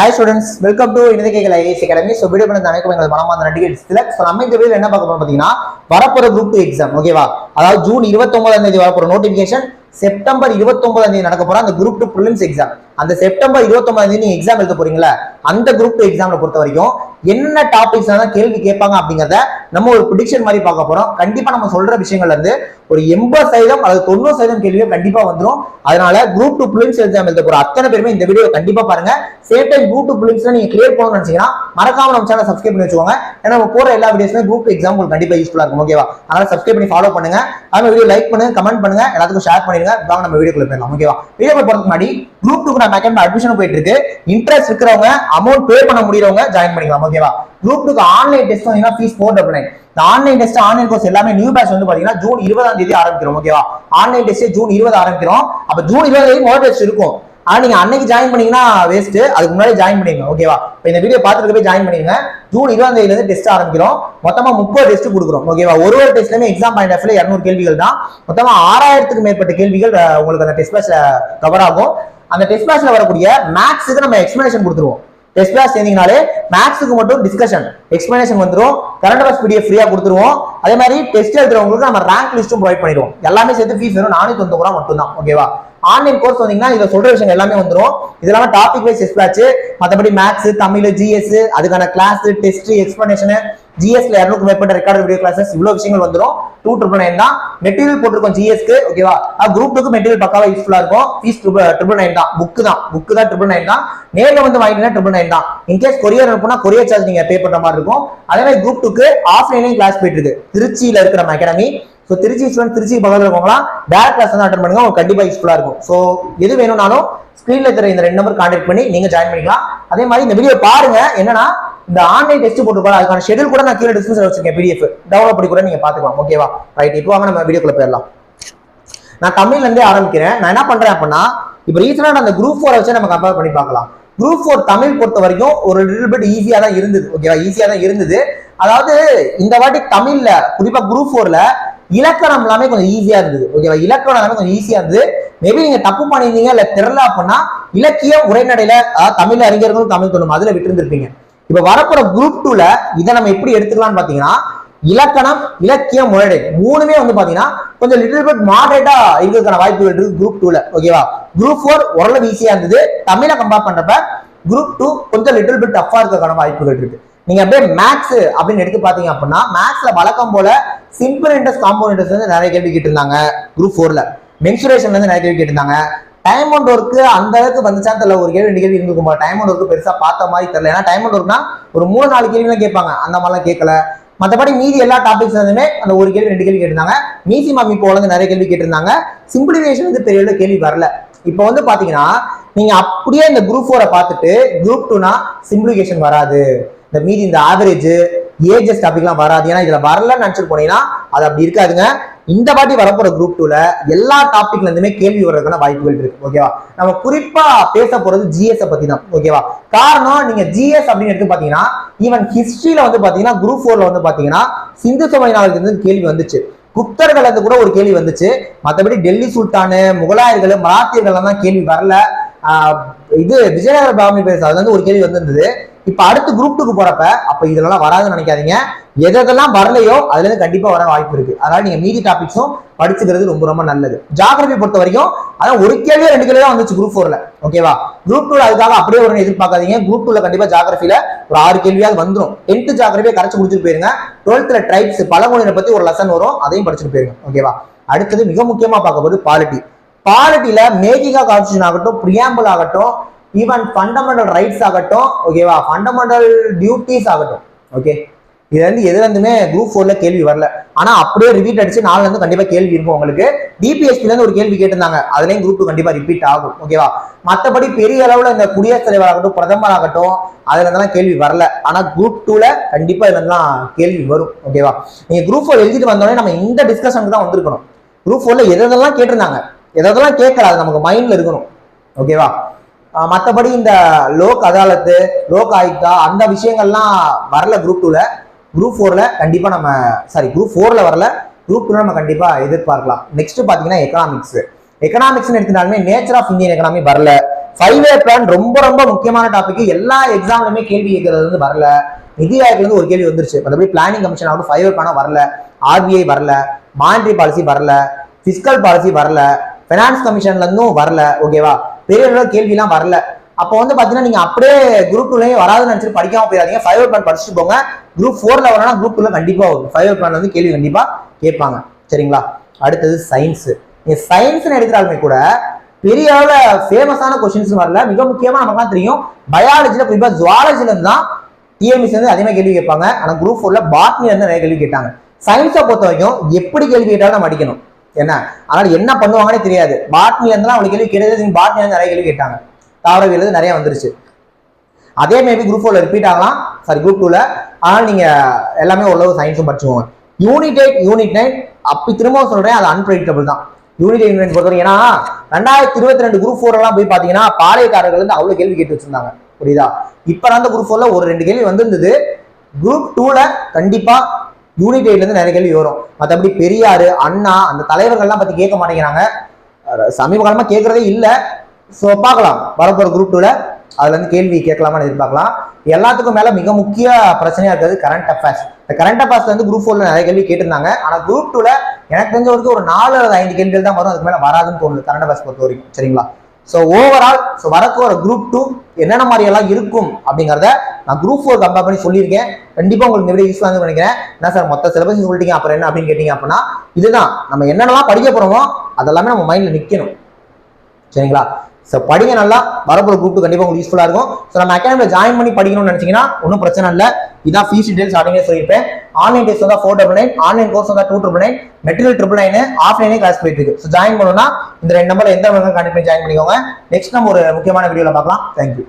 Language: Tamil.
Hi students, welcome to Indikekala IAS Academy. So video பண்ண அனைவருக்கும் எங்கள் மனமார்ந்த நன்றிகள். So நம்ம இந்த வீடியோல என்ன பார்க்க போறோம் பாத்தீங்கன்னா வரப்போற குரூப் 2 எக்ஸாம் ஓகேவா. அதாவது ஜூன் 29ஆம் தேதி வரப்போற நோட்டிபிகேஷன் செப்டம்பர் 29ஆம் தேதி நடக்க போற அந்த குரூப் 2 prelims எக்ஸாம். அந்த செப்டம்பர் 29ஆம் தேதி நீங்க எக்ஸாம் எழுத போறீங்களா அந்த குரூப் 2 எக்ஸாம்ல பொறுத்த வரைக்கும் என்ன டாபிக்ஸ் தான் கேள்வி கேட்பாங்க அப்படிங்கறத நம்ம ஒரு ப்ரெடிக்ஷன் மாதிரி பார்க்க போறோம். கண்டிப்பா நம்ம சொல்ற விஷயங்கள்ல இருந்து ஒரு 80% அல்லது 90% கேள்வியே கண்டிப்பா வந்துரும். அதனால குரூப் 2 prelims எக்ஸாம் எழுத போற அத்தனை பேருமே இந்த வீடியோ கண்டிப்பா பாருங்க. சேம் டைம் குரூப் 2 prelims நீங்க கிளியர் பண்ணணும்னு நினைச்சீங்கன்னா மறக்காம நம்ம சேனலை சப்ஸ்கிரைப் பண்ணி வச்சுக்கோங்க. ஏன்னா நம்ம போற எல்லா வீடியோஸ்மே குரூப் 2 எக்ஸாம் உங்களுக்கு கண்டிப்பா யூஸ்ஃபுல்லா இருக்கும் ஓகேவா. அதனால சப்ஸ்கிரைப் பண்ணி ஃபாலோ பண்ணுங்க. அந்த வீடியோ லைக் பண்ணுங்க, கமெண்ட் பண்ணுங்க, எல்லாத்துக்கும் ஷேர் பண்ணிடுங்க. வாங்க நம்ம வீடியோக்குள்ள போயிடலாம் ஓகேவா. வீடியோக்குள்ள போறதுக்கு முன்னாடி குரூப் 2க்கு நம்ம அகாடமி அட்மிஷன் போயிட்டு இருக்கு. இன்ட்ரெஸ்ட் இருக்கிறவங்க அமௌண்ட் பே பண்ண முடியறவங்க ஜாயின் பண்ணிக்கலாம் ஓகேவா. குரூப் 2க்கு ஆன்லைன் டெஸ்ட் வந்து ஃபீஸ் 499. இந்த ஆன்லைன் டெஸ்ட் ஆன்லைன் கோர்ஸ் எல்லாமே நியூ பேட்ச் வந்து பாத்தீங்கன்னா ஜூன் 20ஆம் தேதி ஆரம்பிக்கிறோம் ஓகேவா. ஆன்லைன் டெஸ்ட் ஜூன் 20 ஆரம்பிக்கிறோம். அப்ப ஜூன் 20 மோட் டெஸ்ட் இருக்கும். ஆனா நீங்க அன்னைக்கு ஜாயின் பண்ணீங்கன்னா வேஸ்ட், அதுக்கு முன்னாடி ஜாயின் பண்ணிருங்க ஓகேவா. இப்போ இந்த வீடியோ பார்த்துட்டு போய் ஜாயின் பண்ணிருங்க. ஜூன் 20ஆம் தேதியில இருந்து டெஸ்ட் ஆரம்பிக்கிறோம். மொத்தமா 30 டெஸ்ட் கொடுக்குறோம் ஓகேவா. ஒரு டெஸ்ட்லயுமே எக்ஸாம் பாயிண்ட் ஆஃப்ல 200 கேள்விகள் தான். மொத்தமா 6000க்கு மேற்பட்ட கேள்விகள் உங்களுக்கு அந்த டெஸ்ட் பேட்ச்ல கவர் ஆகும். அந்த டெஸ்ட் பேட்ச்ல வரக்கூடிய மேக்ஸுக்கு நம்ம எக்ஸ்பிளனேஷன் கொடுத்துருவோம். டெஸ்ட் கிளாஸ் சேர்ந்தீங்கனாலே மேக்ஸுக்கு மட்டும் டிஸ்கஷன் எக்ஸ்பிளனேஷன் வந்துரும். கரண்ட் அஃபேர்ஸ் பிடிஎஃப் ஃப்ரீயா கொடுத்துருவோம். அதே மாதிரி டெஸ்ட் எழுதுறவங்களுக்கு நம்ம ரேங்க் லிஸ்ட்டும் ப்ரொவைட் பண்ணிடுவோம். எல்லாமே சேர்த்து ஃபீஸ் வெறும் 490 ரூபா மட்டும் தான் ஓகேவா. ஆன்லைன் கோர்ஸ் வந்தீங்கன்னா இதுல சொல்ற விஷயம் எல்லாமே வந்துரும். இது இல்லாம டாபிக் வைஸ் டெஸ்ட் பேட்ச், மற்றபடி மேக்ஸ், தமிழ், ஜிஎஸ், அதுக்கான கிளாஸ், டெஸ்ட், எக்ஸ்பிளனேஷன், ஜிஎஸ்ல 200க்கு மேற்பட்ட ரெக்கார்ட் வீடியோ கிளாஸஸ், இவ்வளவு விஷயங்கள் வந்துரும். 299 தான். மெட்டீரியல் போட்டிருக்கோம் ஜிஎஸ்க்கு ஓகேவா. குரூப் 2க்கு மெட்டீரியல் பக்காவா யூஸ்ஃபுல்லா இருக்கும். ஃபீஸ் 999 தான். புக் தான் 999 தான். நேர்ல வந்து வாங்கிட்டீங்கன்னா 999 தான். இன்கேஸ் கொரியர் அனுப்புனா கொரியர் சார்ஜ் நீங்க பே பண்ற மாதிரி இருக்கும். அதே மாதிரி குரூப் 2க்கு ஆஃப்லைன்லயும் கிளாஸ் போயிட்டு இருக்கு. திருச்சியில இருக்கிற நம்ம academy. So Trichy student Trichy பக்கத்தில் இருக்கவங்களாம் டேரக்ட் கிளாஸ் தான் அட்டன் பண்ணுங்க. உங்களுக்கு கண்டிப்பா யூஸ்ஃபுல்லா இருக்கும். ஸோ எது வேணும்னாலும் ஸ்கிரீன்ல இருக்கிற இந்த 2 நம்பர் கான்டாக்ட் பண்ணி நீங்க ஜாயின் பண்ணிக்கலாம். அதே மாதிரி இந்த வீடியோ பாருங்க. என்னன்னா இந்த ஆன்லைன் டெஸ்ட் போட்டுருப்பாங்க, அதுக்கான ஷெட்யூல் கூட நான் கீழே டிஸ்கிரிப்ஷன்ல வச்சிருக்கேன். பிடிஎஃப் டவுன்லோட் பண்ணி கூட நீங்க பாத்துக்கலாம் ஓகேவா. ரைட், இப்போ வாங்க நம்ம வீடியோக்குள்ள போயிடலாம். நான் தமிழ்ல இருந்தே ஆரம்பிக்கிறேன். நான் என்ன பண்றேன் அப்படின்னா இப்போ ரீசெண்டா அந்த குரூப் 4 வச்சு நம்ம கம்பேர் பண்ணி பார்க்கலாம். குரூப் 4 தமிழ் பொறுத்த வரைக்கும் ஒரு லிட்டில் பிட் ஈஸியா தான் இருந்தது ஓகேவா. ஈஸியா தான் இருந்தது. அதாவது இந்த வாட்டி தமிழ்ல குறிப்பா குரூப் 4ல இலக்கணம் எல்லாமே கொஞ்சம் ஈஸியா இருந்தது ஓகேவா. இலக்கணம் எல்லாமே கொஞ்சம் ஈஸியா இருந்தது. மேபி நீங்க தப்பு பண்ணிருந்தீங்க இல்ல தெரியல அப்படின்னா இலக்கியம் உரைநடையில தமிழ் அறிஞர்களும் தமிழ் தோணும் அதுல விட்டு இருந்திருப்பீங்க. இப்ப வரப்போற குரூப் 2ல இதை நம்ம எப்படி எடுத்துக்கலாம்னு பாத்தீங்கன்னா இலக்கணம், இலக்கியம், உரைநடை மூணுமே வந்து பாத்தீங்கன்னா கொஞ்சம் லிட்டில் பிட் மாடரேட்டா இருக்கிறதுக்கான வாய்ப்புகள் இருக்கு குரூப் 2ல ஓகேவா. குரூப் 4 ஓரளவு ஈஸியா இருந்தது. தமிழை கம்பேர் பண்றப்ப குரூப் 2 கொஞ்சம் லிட்டில் பிட் டஃபா இருக்கிறதுக்கான வாய்ப்புகள் இருக்கு. நீங்க அப்படியே மேக்ஸ் அப்படின்னு எடுத்து பாத்தீங்க அப்படின்னா மேக்ஸ்ல வழக்கம் போல சிம்பிள் இன்ட்ரெஸ்ட், காம்பவுண்ட் இன்ட்ரெஸ்ட் வந்து நிறைய கேள்வி கேட்டிருந்தாங்க குரூப் 4ல. மென்சுரேஷன்ல இருந்து நிறைய கேள்வி கேட்டிருந்தாங்க. டைம் அண்ட் ஒர்க் அந்த அளவுக்கு வந்துச்சான்னு தெரியல. ஒரு கேள்வி 2 கேள்வி இருந்துக்கும். டைம் அண்ட் ஒர்க் பெருசா பார்த்த மாதிரி தெரியல. ஏன்னா டைம் அண்ட் ஒர்க்னா ஒரு 3-4 கேள்விலாம் கேட்பாங்க, அந்த மாதிரிலாம் கேட்கல. மற்றபடி மீதி எல்லா டாபிக்ஸ் வந்துமே அந்த ஒரு கேள்வி 2 கேள்வி கேட்டிருந்தாங்க. மீசி மாமி இப்போ வந்து நிறைய கேள்வி கேட்டிருந்தாங்க. சிம்பிளிஃபிகேஷன் வந்து பெரிய அளவு கேள்வி வரல. இப்போ வந்து பாத்தீங்கன்னா நீங்க அப்படியே இந்த குரூப் 4 பார்த்துட்டு குரூப் 2னா சிம்பிளிஃபிகேஷன் வராது, இந்த மீதி இந்த ஆவரேஜ் ஏஜஸ் டாபிக்லாம் வராது. ஏன்னா இதுல வரலன்னு நினைச்சிட்டு போனீங்கன்னா அது அப்படி இருக்காதுங்க. இந்த வாட்டி வரப்போற குரூப் 2ல எல்லா டாபிக்ல இருந்துமே கேள்வி வர்றதுக்கான வாய்ப்புகள் இருக்கு ஓகேவா. நம்ம குறிப்பா பேச போறது ஜிஎஸ் பத்தி தான் ஓகேவா. காரணம் நீங்க ஜிஎஸ் அப்படின்னு எடுத்து பாத்தீங்கன்னா ஈவன் ஹிஸ்டரியில வந்து பாத்தீங்கன்னா குரூப் 4ல வந்து பாத்தீங்கன்னா சிந்து சமய நாளுக்கு இருந்து கேள்வி வந்துச்சு. குப்தர்கள் வந்து கூட ஒரு கேள்வி வந்துச்சு. மற்றபடி டெல்லி சுல்தானு, முகலாயர்கள், மராத்தியர்கள் தான் கேள்வி வரல. இது விஜயநகர பாமி பேச அதுல இருந்து ஒரு கேள்வி வந்திருந்தது. இப்ப அடுத்து குரூப் 2க்கு போறப்ப அப்ப இதெல்லாம் வராதுன்னு நினைக்காதீங்க. எதெல்லாம் வரலையோ அதுல இருந்து கண்டிப்பா வர வாய்ப்பு இருக்கு. அதனால நீங்க மீதி டாபிக்ஸும் படிச்சுக்கிறது ரொம்ப ரொம்ப நல்லது. ஜியோகிராஃபி பொறுத்த வரைக்கும் அதான் ஒரு கேள்வியோ 2 கேள்வியோ வந்துச்சு குரூப் 4ல ஓகேவா. குரூப் 2ல அதுக்காக அப்படியே ஒரு எதிர்பார்க்காதீங்க. குரூப் 2ல கண்டிப்பா ஜியோகிராஃபில ஒரு 6 கேள்வியாவது வந்துடும். 10th ஜியோகிராஃபியை கரைச்சு குடிச்சிட்டு போயிருங்க. 12th ட்ரைப்ஸ் பழமொழியை பத்தி ஒரு லெசன் வரும், அதையும் படிச்சுட்டு போயிருங்க ஓகேவா. அடுத்தது மிக முக்கியமா பார்க்க போது பாலிட்டி. பாலிட்டியில மேக்கிங்கா கான்ஸ்டிடியூஷன் ஆகட்டும், பிரியாம்பிள் ஆகட்டும், ஈவன் ஃபண்டமெண்டல் ரைட்ஸ் ஆகட்டும் ஓகேவா, ஃபண்டமெண்டல் டியூட்டிஸ் ஆகட்டும் ஓகே, இதுல இருந்து எதுல இருந்துமே குரூப் 4ல கேள்வி வரல. ஆனா அப்படியே ரிப்பீட் அடிச்சு 4ல இருந்து கண்டிப்பா கேள்வி இருக்கும் உங்களுக்கு. டிபிஎஸ்பில இருந்து ஒரு கேள்வி கேட்டிருந்தாங்க, அதுலயும் குரூப் 2 கண்டிப்பா ரிப்பீட் ஆகும் ஓகேவா. மற்றபடி பெரிய அளவுல இந்த குடியரசுத் தலைவர் ஆகட்டும், பிரதமர் ஆகட்டும், அதுல இருந்தெல்லாம் கேள்வி வரல. ஆனா குரூப் 2ல கண்டிப்பா இதெல்லாம் கேள்வி வரும் ஓகேவா. நீங்க குரூப் 4 எழுதிட்டு வந்தோடனே நம்ம இந்த டிஸ்கஷனுக்கு தான் வந்திருக்கணும். குரூப் 4ல எதெல்லாம் கேட்டிருந்தாங்க, எதெல்லாம் கேட்கல, அது நமக்கு மைண்ட்ல இருக்கணும் ஓகேவா. மற்றபடி இந்த லோக் அதாலத்து, லோக் ஆயுக்தா அந்த விஷயங்கள்லாம் வரல குரூப் 2ல. குரூப் 4ல கண்டிப்பா நம்ம குரூப் 4ல வரல, குரூப் 2ல நம்ம கண்டிப்பா எதிர்பார்க்கலாம். நெக்ஸ்ட் பாத்தீங்கன்னா எக்கனாமிக்ஸ். எக்கனாமிக்ஸ் எடுத்துட்டாலுமே நேச்சர் ஆஃப் இந்தியன் எக்கனாமி வரல, 5-year பிளான் ரொம்ப ரொம்ப முக்கியமான டாபிக். எல்லா எக்ஸாம்லயுமே கேள்வி கேட்கறது வந்து வரல. நிதி ஆயோக்ல இருந்து ஒரு கேள்வி வந்துருச்சு. மற்றபடி பிளானிங் கமிஷன் ஆகட்டும் 5-year பிளானா வரல. ஆர்பிஐ வரல, மானிட்டரி பாலிசி வரல, பிஸ்கல் பாலிசி வரல, பைனான்ஸ் கமிஷன்ல இருந்தும் வரல. ஓகேவா, பெரிய அளவு கேள்வி எல்லாம் வரல. அப்போ வந்து பாத்தீங்கன்னா நீங்க அப்படியே குரூப் 2லயே வராதுன்னு நினைச்சிட்டு படிக்காம போயிடாதீங்க. 5-year பிளான் படிச்சுட்டு போங்க. குரூப் 4ல வரனா குரூப் 2ல கண்டிப்பா வரும். 5-year பிளான் வந்து கேள்வி கண்டிப்பா கேட்பாங்க. சரிங்களா? அடுத்தது சயின்ஸ். நீங்க சயின்ஸ் எடுக்கிறாலுமே கூட பெரிய அளவுல ஃபேமஸான கொஸ்டின்ஸ் வரல. மிக முக்கியமா நமக்கு தெரியும் பயாலஜில, குறிப்பா ஜுவாலஜில இருந்து தான் டிஎம்எஸ் வந்து அதிகமாக கேள்வி கேட்பாங்க. ஆனா குரூப் 4ல பாட்னில இருந்து நிறைய கேள்வி கேட்டாங்க. சயின்ஸை பொறுத்த வரைக்கும் எப்படி கேள்வி கேட்டாலும் நம்ம அடிக்கணும். என்ன அதனால என்ன பண்ணுவாங்கன்னே தெரியாது. பாட்னில இருந்தாலும் அவங்களுக்கு கேள்வி கேட்டது, பாட்னில இருந்து நிறைய கேள்வி கேட்டாங்க. தாவரவியல் நிறைய வந்துருச்சு. அதே மேபி குரூப் 4ல ரிப்பீட் ஆகலாம், சாரி குரூப் 2ல. ஆனால் நீங்க எல்லாமே ஓரளவு சயின்ஸும் படிச்சுக்கோங்க. யூனிட் 8, யூனிட் 9 அப்படி திரும்பவும் சொல்றேன், அது அன்பிரடிக்டபிள் தான். யூனிட் 8 பொறுத்தவரைக்கும் ஏன்னா 2022 குரூப் 4 எல்லாம் போய் பாத்தீங்கன்னா பாளையக்காரர்கள் வந்து அவ்வளவு கேள்வி கேட்டு வச்சிருந்தாங்க. புரியுதா? இப்ப அந்த குரூப் 4ல ஒரு 2 கேள்வி வந்திருந்தது. குரூப் 2ல கண்டிப்பா யூனிட் 8ல இருந்து நிறைய கேள்வி வரும். மற்றபடி பெரியாரு, அண்ணா அந்த தலைவர்கள்லாம் பத்தி கேட்க மாட்டேங்கிறாங்க. சமீப காலமா கேட்கறதே இல்ல. ஸோ பார்க்கலாம் வரப்போற குரூப் 2ல அதுல இருந்து கேள்வி கேட்கலாமான்னு எதிர்பார்க்கலாம். எல்லாத்துக்கும் மேல மிக முக்கிய பிரச்சனையா இருக்கிறது கரண்ட் அஃபேர்ஸ். இந்த கரண்ட் அஃபேர்ஸ் வந்து குரூப் 4ல நிறைய கேள்வி கேட்டிருந்தாங்க. ஆனா குரூப் 2ல எனக்கு தெரிஞ்ச வரைக்கும் ஒரு 4 அல்லது 5 கேள்விகள் தான் வரும். அதுக்கு மேல வராதுன்னு தோணுது கரண்ட் அஃபேர்ஸ் பொறுத்த வரைக்கும். சரிங்களா? ஸோ ஓவரால் வரப்போற குரூப் 2 என்னென்ன மாதிரி எல்லாம் இருக்கும் அப்படிங்கிறத நான் குரூப் 4 கம்பேர் பண்ணி சொல்லியிருக்கேன். கண்டிப்பா உங்களுக்கு இந்த வீடியோ யூஸ்ஃபுல்லா இருந்து நினைக்கிறேன். என்ன சார் மொத்த சிலபஸ் சொல்லிட்டீங்க, அப்புறம் என்ன அப்படின்னு கேட்டீங்க அப்படின்னா இதுதான் நம்ம என்னென்னலாம் படிக்க போறோமோ அதெல்லாமே நம்ம மைண்ட்ல நிக்கணும். சரிங்களா? ஸோ படிங்க நல்லா. வரப்போற குரூப் 2 கண்டிப்பா உங்களுக்கு யூஸ்ஃபுல்லா இருக்கும். ஸோ நம்ம அகாடமில ஜாயின் பண்ணி படிக்கணும்னு நினைச்சீங்கன்னா ஒன்றும் பிரச்சனை இல்லை. இதான் ஃபீஸ் டீடைல்ஸ் ஸ்டார்டிங்கே சொல்லியிருப்பேன். ஆன்லைன் டெஸ்ட் வந்தா 499, ஆன்லைன் கோர்ஸ் வந்தா 299, மெட்டீரியல் 999, ஆஃப்லைனே கிளாஸ் போயிட்டு இருக்கு. ஸோ ஜாயின் பண்ணணும்னா இந்த 2 நம்பர்ல எந்த கான்டெக்ட் பண்ணி ஜாயின் பண்ணிக்கோங்க. நெக்ஸ்ட் நம்ம ஒரு முக்கியமான வீடியோல பார்க்கலாம். தேங்க்யூ.